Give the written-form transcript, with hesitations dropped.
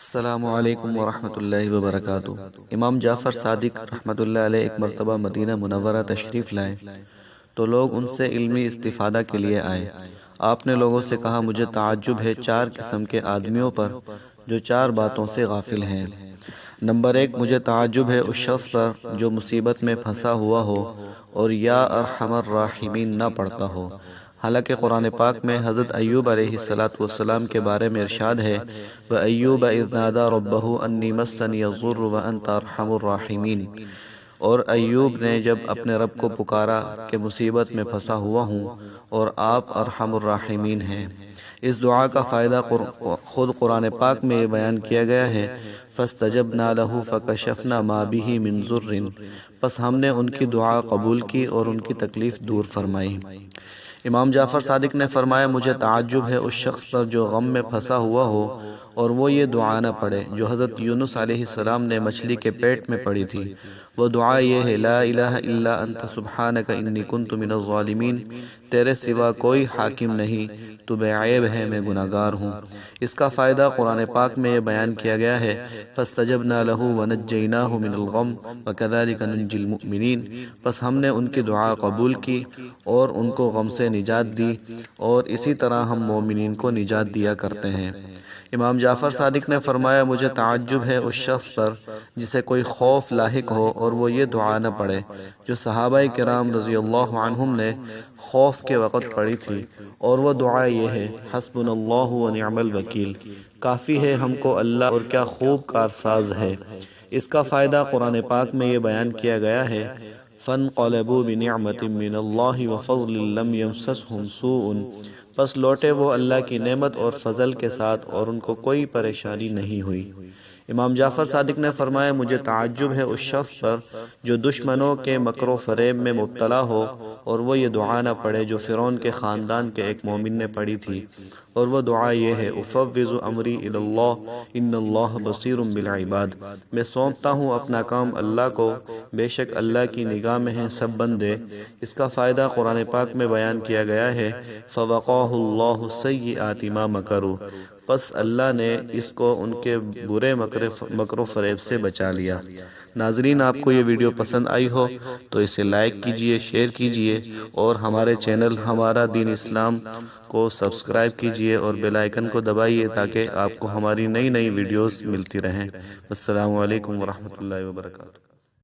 السلام علیکم ورحمۃ اللہ وبرکاتہ۔ امام جعفر صادق رحمۃ اللہ علیہ ایک مرتبہ مدینہ منورہ تشریف لائے تو لوگ ان سے علمی استفادہ کے لیے آئے۔ آپ نے لوگوں سے کہا، مجھے تعجب ہے 4 قسم کے آدمیوں پر جو 4 باتوں سے غافل ہیں۔ نمبر 1، مجھے تعجب ہے اس شخص پر جو مصیبت میں پھنسا ہوا ہو اور یا ارحم الراحمین نہ پڑھتا ہو۔ حالانکہ قرآن پاک میں حضرت ایوب علیہ السلام کے بارے میں ارشاد ہے، وَأَيُّوبَ إِذْ نَادَىٰ رَبَّهُ أَنِّي مَسَّنِيَ الضُّرُّ وَأَنْتَ أَرْحَمُ الرَّاحِمِينَ۔ اور ایوب نے جب اپنے رب کو پکارا کہ مصیبت میں پھنسا ہوا ہوں اور آپ ارحم الراحمین ہیں۔ اس دعا کا فائدہ خود قرآن پاک میں بیان کیا گیا ہے، فَاسْتَجَبْنَا لَهُ فَكَشَفْنَا مَا بِهِ مِنْ ضُرٍّ۔ پس ہم نے ان کی دعا قبول کی اور ان کی تکلیف دور فرمائی۔ امام جعفر صادق نے فرمایا، مجھے تعجب ہے اس شخص پر جو غم میں پھنسا ہوا ہو اور وہ یہ دعا نہ پڑھے جو حضرت یونس علیہ السلام نے مچھلی کے پیٹ میں پڑھی تھی۔ وہ دعا یہ ہے، لا الہ الا انت سبحانک انی کنت من الظالمین۔ تیرے سوا کوئی حاکم نہیں، تو بے عیب ہے، میں گناہگار ہوں۔ اس کا فائدہ قرآن پاک میں یہ بیان کیا گیا ہے، فاستجبنا لہ ونجیناہ من الغم وکذالک ننجی المؤمنین۔ پس ہم نے ان کی دعا قبول کی اور ان کو غم سے نجات دی، اور اسی طرح ہم مومنین کو نجات دیا کرتے ہیں۔ امام جعفر صادق نے فرمایا، مجھے تعجب ہے اس شخص پر جسے کوئی خوف لاحق ہو اور وہ یہ دعا نہ پڑھے جو صحابہ کرام رضی اللہ عنہم نے خوف کے وقت پڑھی تھی، اور وہ دعا یہ ہے، حسبنا اللہ ونعم الوکیل۔ کافی ہے ہم کو اللہ اور کیا خوب کارساز ہے۔ اس کا فائدہ قرآن پاک میں یہ بیان کیا گیا ہے، فانقلبوا بنعمت من اللہ وفضل لم یمسسہم سوء۔ پس لوٹے وہ اللہ کی نعمت اور فضل کے ساتھ اور ان کو کوئی پریشانی نہیں ہوئی۔ امام جعفر صادق نے فرمایا، مجھے تعجب ہے اس شخص پر جو دشمنوں کے مکر و فریب میں مبتلا ہو اور وہ یہ دعا نہ پڑھے جو فرعون کے خاندان کے ایک مومن نے پڑھی تھی، اور وہ دعا یہ ہے، افوض امری الی اللہ ان اللہ بصیر بالعباد۔ میں سونپتا ہوں اپنا کام اللہ کو، بے شک اللہ کی نگاہ میں ہیں سب بندے۔ اس کا فائدہ قرآن پاک میں بیان کیا گیا ہے، فوقاہ اللہ سیئات ما مکروا۔ پس اللہ نے اس کو ان کے برے مکر و فریب سے بچا لیا۔ ناظرین، آپ کو یہ ویڈیو پسند آئی ہو تو اسے لائک کیجئے، شیئر کیجئے، اور ہمارے چینل ہمارا دین اسلام کو سبسکرائب کیجئے اور بیل آئیکن کو دبائیے تاکہ آپ کو ہماری نئی ویڈیوز ملتی رہیں۔ السلام علیکم ورحمۃ اللہ وبرکاتہ۔